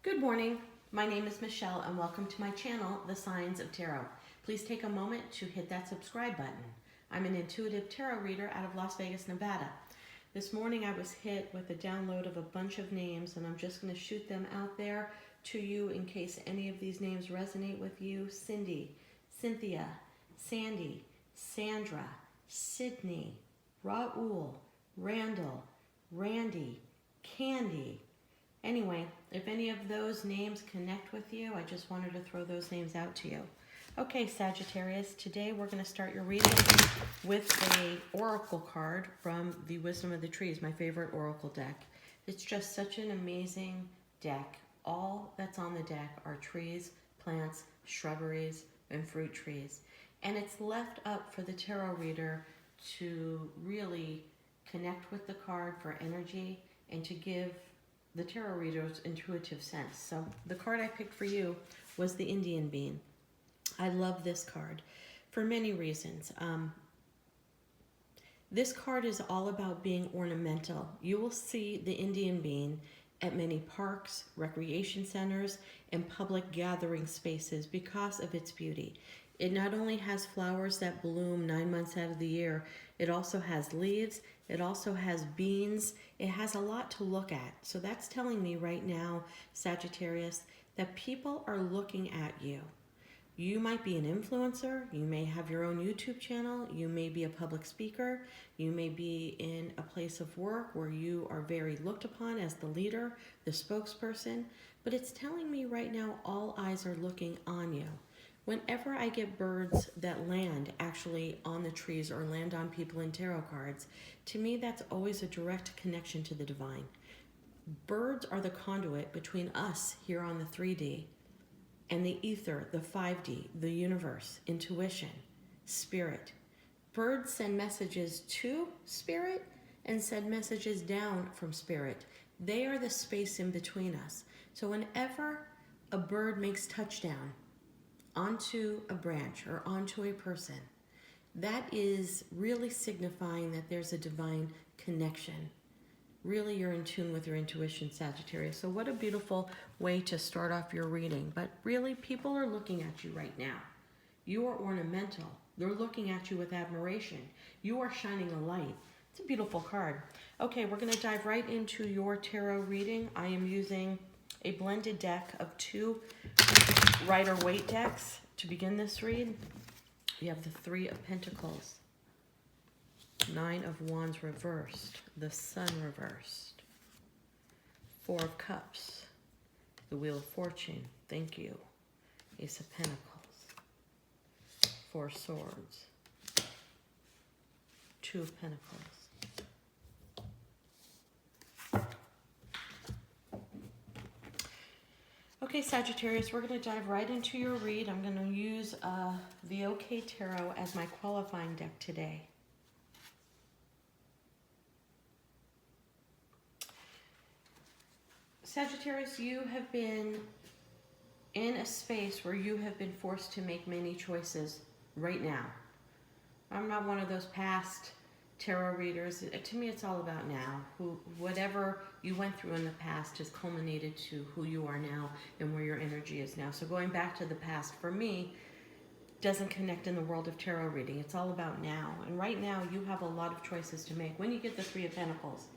Good morning. My name is Michelle and welcome to my channel, The Signs of Tarot. Please take a moment to hit that subscribe button. I'm an intuitive tarot reader out of Las Vegas, Nevada. This morning I was hit with a download of a bunch of names and I'm just going to shoot them out there to you in case any of these names resonate with you. Cindy, Cynthia, Sandy, Sandra, Sydney, Raul, Randall, Randy, Candy. Anyway, if any of those names connect with you, I just wanted to throw those names out to you. Okay, Sagittarius, today we're going to start your reading with a oracle card from the Wisdom of the Trees, my favorite oracle deck. It's just such an amazing deck. All that's on the deck are trees, plants, shrubberies, and fruit trees. And it's left up for the tarot reader to really connect with the card for energy and to give the tarot reader's intuitive sense. So the card I picked for you was the Indian bean. I love this card for many reasons. This card is all about being ornamental. You will see the Indian bean at many parks, recreation centers, and public gathering spaces because of its beauty. It not only has flowers that bloom 9 months out of the year, it also has leaves, it also has beans, it has a lot to look at. So that's telling me right now, Sagittarius, that people are looking at you. You might be an influencer, you may have your own YouTube channel, you may be a public speaker, you may be in a place of work where you are very looked upon as the leader, the spokesperson, but it's telling me right now all eyes are looking on you. Whenever I get birds that land actually on the trees or land on people in tarot cards, to me that's always a direct connection to the divine. Birds are the conduit between us here on the 3D and the ether, the 5D, the universe, intuition, spirit. Birds send messages to spirit and send messages down from spirit. They are the space in between us. So whenever a bird makes touchdown onto a branch or onto a person, that is really signifying that there's a divine connection. Really, you're in tune with your intuition, Sagittarius. So what a beautiful way to start off your reading. But really, people are looking at you right now. You are ornamental. They're looking at you with admiration. You are shining a light. It's a beautiful card. Okay, we're going to dive right into your tarot reading. I am using a blended deck of 2 Rider-Waite decks to begin this read. We have the 3 of Pentacles, 9 of Wands reversed, the Sun reversed, 4 of Cups, the Wheel of Fortune, thank you, Ace of Pentacles, 4 Swords, 2 of Pentacles. Okay, Sagittarius, we're going to dive right into your read. I'm going to use the OK Tarot as my qualifying deck today. Sagittarius, you have been in a space where you have been forced to make many choices right now. I'm not one of those past tarot readers. To me, it's all about now. Whatever you went through in the past has culminated to who you are now and where your energy is now. So going back to the past, for me, doesn't connect in the world of tarot reading. It's all about now. And right now, you have a lot of choices to make. When you get the 3 of Pentacles,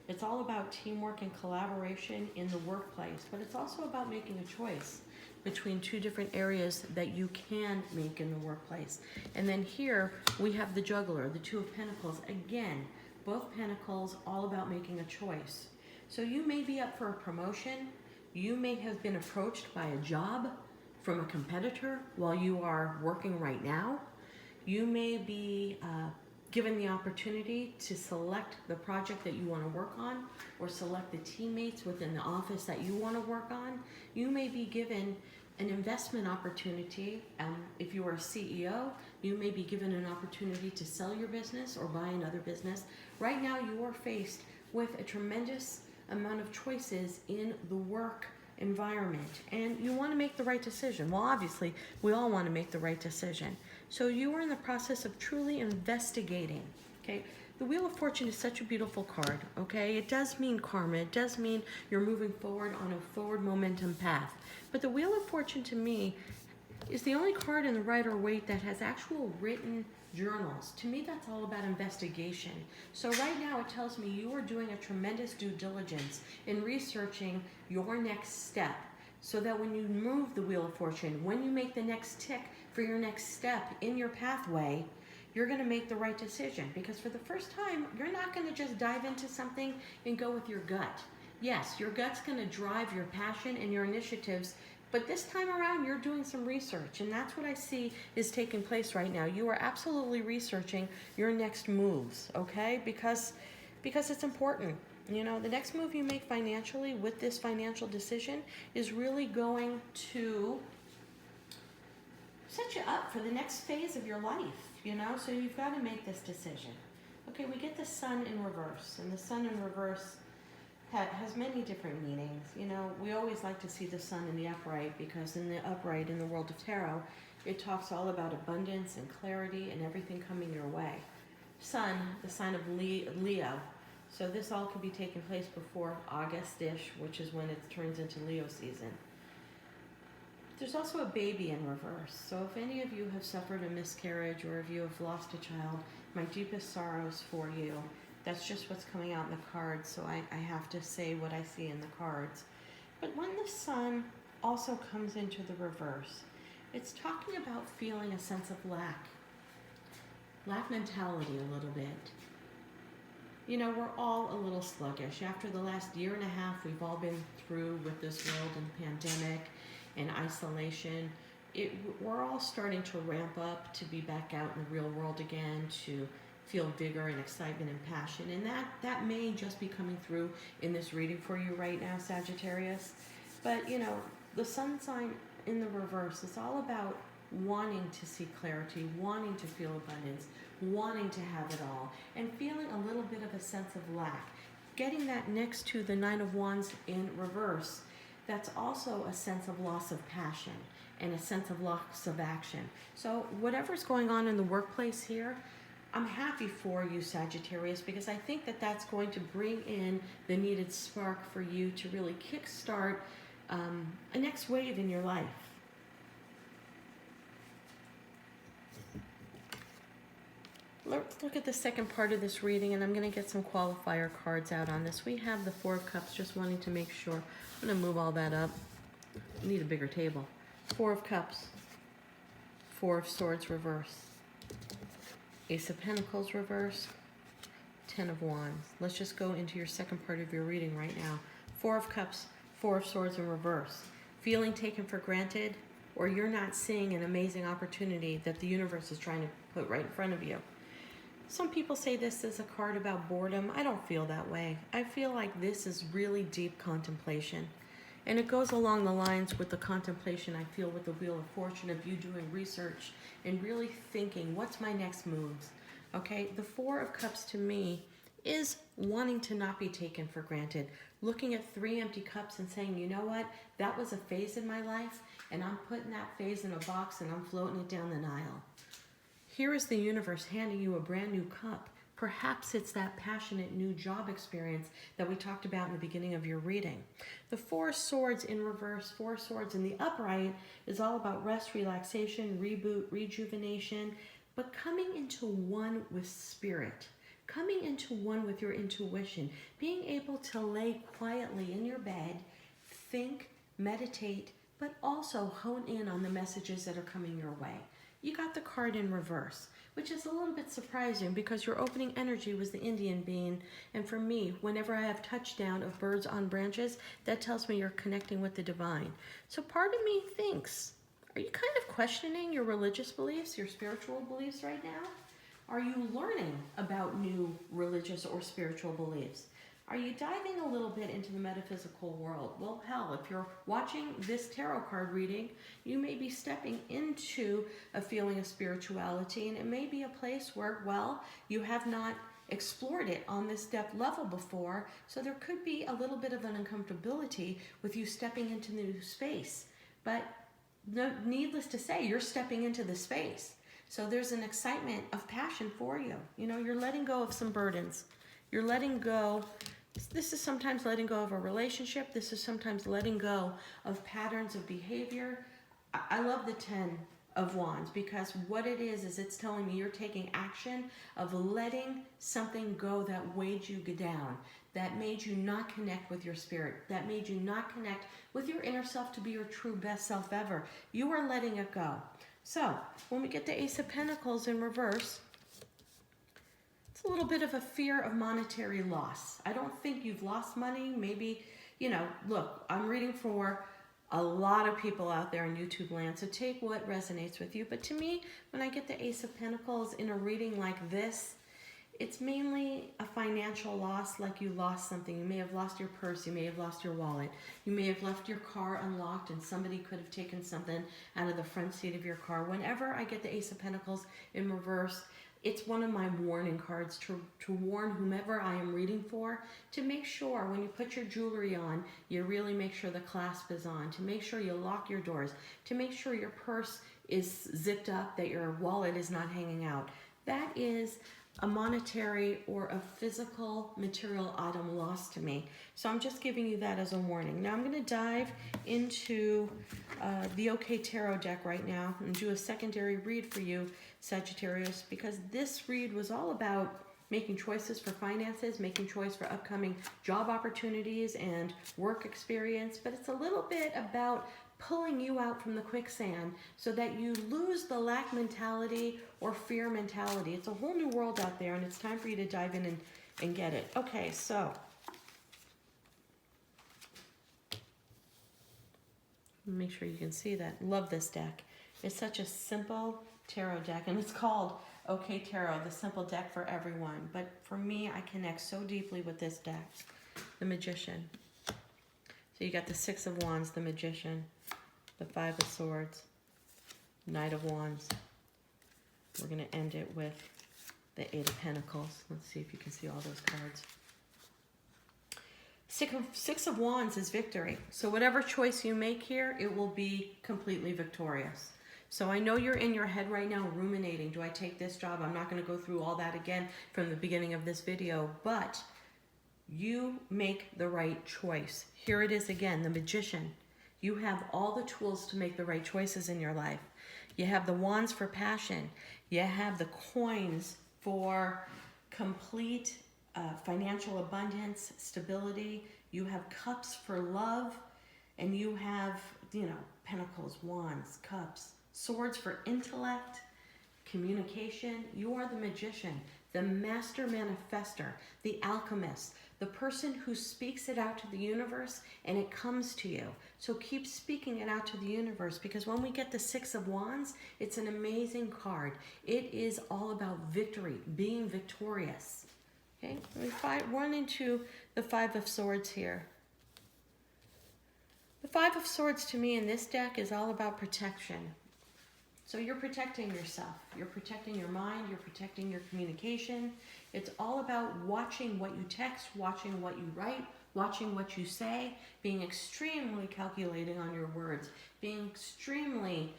it's all about teamwork and collaboration in the workplace, but it's also about making a choice between 2 different areas that you can make in the workplace. And then here we have the Juggler, the 2 of Pentacles. Again, both Pentacles, all about making a choice. So you may be up for a promotion. You may have been approached by a job from a competitor while you are working right now. You may be given the opportunity to select the project that you want to work on or select the teammates within the office that you want to work on. You may be given an investment opportunity. If you are a CEO, you may be given an opportunity to sell your business or buy another business. Right now, you are faced with a tremendous amount of choices in the work environment, and you want to make the right decision. Well, obviously, we all want to make the right decision. So you are in the process of truly investigating, okay? The Wheel of Fortune is such a beautiful card, okay? It does mean karma. It does mean you're moving forward on a forward momentum path. But the Wheel of Fortune to me is the only card in the Rider-Waite that has actual written journals. To me, that's all about investigation. So right now it tells me you are doing a tremendous due diligence in researching your next step, so that when you move the Wheel of Fortune, when you make the next tick for your next step in your pathway, you're going to make the right decision. Because for the first time, you're not going to just dive into something and go with your gut. Yes, your gut's going to drive your passion and your initiatives, but this time around, you're doing some research, and that's what I see is taking place right now. You are absolutely researching your next moves, okay? Because it's important. You know, the next move you make financially with this financial decision is really going to set you up for the next phase of your life, you know? So you've got to make this decision. Okay, we get the Sun in reverse, and the Sun in reverse has many different meanings. You know, we always like to see the Sun in the upright, because in the upright, in the world of tarot, it talks all about abundance and clarity and everything coming your way. Sun, the sign of Leo. So this all could be taking place before August-ish, which is when it turns into Leo season. There's also a baby in reverse. So if any of you have suffered a miscarriage, or if you have lost a child, my deepest sorrows for you. That's just what's coming out in the cards, so I have to say what I see in the cards. But when the Sun also comes into the reverse, it's talking about feeling a sense of lack mentality a little bit. You know, we're all a little sluggish. After the last year and a half we've all been through with this world and pandemic and isolation, we're all starting to ramp up to be back out in the real world again, to feel vigor and excitement and passion. And that may just be coming through in this reading for you right now, Sagittarius. But, you know, the Sun sign in the reverse is all about wanting to see clarity, wanting to feel abundance, wanting to have it all, and feeling a little bit of a sense of lack. Getting that next to the Nine of Wands in reverse, that's also a sense of loss of passion and a sense of loss of action. So whatever's going on in the workplace here, I'm happy for you, Sagittarius, because I think that that's going to bring in the needed spark for you to really kickstart a next wave in your life. Let's look at the second part of this reading, and I'm going to get some qualifier cards out on this. We have the Four of Cups, just wanting to make sure. I'm going to move all that up. I need a bigger table. Four of Cups, Four of Swords reverse, Ace of Pentacles reverse, Ten of Wands. Let's just go into your second part of your reading right now. Four of Cups, Four of Swords in reverse. Feeling taken for granted, or you're not seeing an amazing opportunity that the universe is trying to put right in front of you. Some people say this is a card about boredom. I don't feel that way. I feel like this is really deep contemplation. And it goes along the lines with the contemplation I feel with the Wheel of Fortune, of you doing research and really thinking, what's my next moves? Okay, the Four of Cups to me is wanting to not be taken for granted. Looking at three empty cups and saying, you know what? That was a phase in my life, and I'm putting that phase in a box and I'm floating it down the Nile. Here is the universe handing you a brand new cup. Perhaps it's that passionate new job experience that we talked about in the beginning of your reading. The Four of Swords in reverse, Four of Swords in the upright is all about rest, relaxation, reboot, rejuvenation, but coming into one with spirit, coming into one with your intuition, being able to lay quietly in your bed, think, meditate, but also hone in on the messages that are coming your way. You got the card in reverse, which is a little bit surprising because your opening energy was the Indian bean. And for me, whenever I have touchdown of birds on branches, that tells me you're connecting with the divine. So part of me thinks, are you kind of questioning your religious beliefs, your spiritual beliefs right now? Are you learning about new religious or spiritual beliefs? Are you diving a little bit into the metaphysical world? Well, hell, if you're watching this tarot card reading, you may be stepping into a feeling of spirituality, and it may be a place where, well, you have not explored it on this depth level before, so there could be a little bit of an uncomfortability with you stepping into the new space. But no, needless to say, you're stepping into the space. So there's an excitement of passion for you. You know, you're letting go of some burdens. You're letting go. This is sometimes letting go of a relationship. This is sometimes letting go of patterns of behavior. I love the 10 of Wands, because what it is it's telling me you're taking action of letting something go that weighed you down, that made you not connect with your spirit, that made you not connect with your inner self to be your true best self ever. You are letting it go. So when we get the Ace of Pentacles in reverse, it's a little bit of a fear of monetary loss. I don't think you've lost money. Maybe, you know, look, I'm reading for a lot of people out there in YouTube land, so take what resonates with you. But to me, when I get the Ace of Pentacles in a reading like this, it's mainly a financial loss, like you lost something. You may have lost your purse, you may have lost your wallet, you may have left your car unlocked and somebody could have taken something out of the front seat of your car. Whenever I get the Ace of Pentacles in reverse, it's one of my warning cards to warn whomever I am reading for to make sure when you put your jewelry on, you really make sure the clasp is on, to make sure you lock your doors, to make sure your purse is zipped up, that your wallet is not hanging out. That is a monetary or a physical material item lost to me. So I'm just giving you that as a warning. Now I'm going to dive into the OK Tarot deck right now and do a secondary read for you, Sagittarius, because this read was all about making choices for finances, making choice for upcoming job opportunities and work experience, but it's a little bit about pulling you out from the quicksand so that you lose the lack mentality or fear mentality. It's a whole new world out there, and it's time for you to dive in and get it. Okay, so make sure you can see that. Love this deck. It's such a simple tarot deck, and it's called OK Tarot, the simple deck for everyone. But for me, I connect so deeply with this deck. The Magician. So you got the Six of Wands, the Magician, the Five of Swords, Knight of Wands. We're going to end it with the Eight of Pentacles. Let's see if you can see all those cards. Six of Wands is victory. So whatever choice you make here, it will be completely victorious. So I know you're in your head right now ruminating, do I take this job? I'm not going to go through all that again from the beginning of this video, but you make the right choice. Here it is again, the Magician. You have all the tools to make the right choices in your life. You have the Wands for passion. You have the coins for complete financial abundance, stability. You have cups for love, and you have, you know, pentacles, wands, cups, swords for intellect, communication. You are the Magician, the master manifester, the alchemist, the person who speaks it out to the universe and it comes to you. So keep speaking it out to the universe, because when we get the Six of Wands, it's an amazing card. It is all about victory, being victorious. Okay, we run into the Five of Swords here. The Five of Swords to me in this deck is all about protection. So you're protecting yourself. You're protecting your mind. You're protecting your communication. It's all about watching what you text, watching what you write, watching what you say, being extremely calculating on your words, being extremely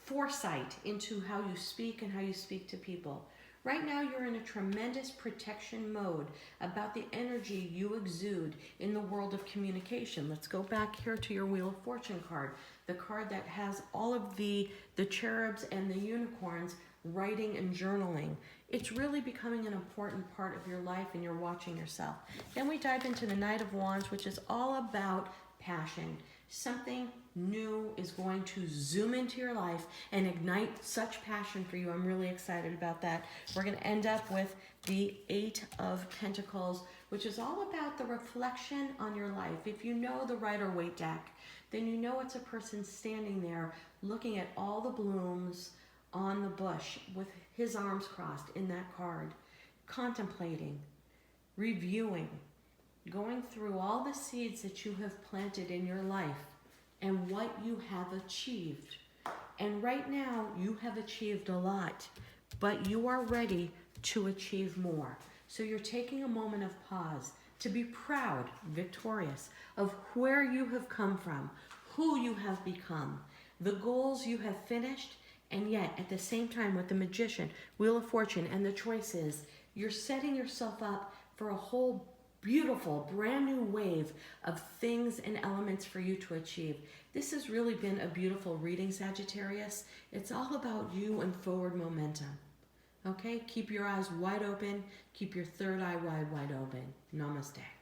foresight into how you speak and how you speak to people. Right now, you're in a tremendous protection mode about the energy you exude in the world of communication. Let's go back here to your Wheel of Fortune card, the card that has all of the cherubs and the unicorns writing and journaling. It's really becoming an important part of your life, and you're watching yourself. Then we dive into the Knight of Wands, which is all about passion. Something new is going to zoom into your life and ignite such passion for you. I'm really excited about that. We're going to end up with the Eight of Pentacles, which is all about the reflection on your life. If you know the Rider-Waite deck, then you know it's a person standing there looking at all the blooms on the bush with his arms crossed in that card, contemplating, reviewing, going through all the seeds that you have planted in your life and what you have achieved. And right now, you have achieved a lot, but you are ready to achieve more. So you're taking a moment of pause to be proud, victorious, of where you have come from, who you have become, the goals you have finished, And yet, at the same time, with the Magician, Wheel of Fortune, and the choices, you're setting yourself up for a whole beautiful, brand new wave of things and elements for you to achieve. This has really been a beautiful reading, Sagittarius. It's all about you and forward momentum. Okay? Keep your eyes wide open. Keep your third eye wide open. Namaste.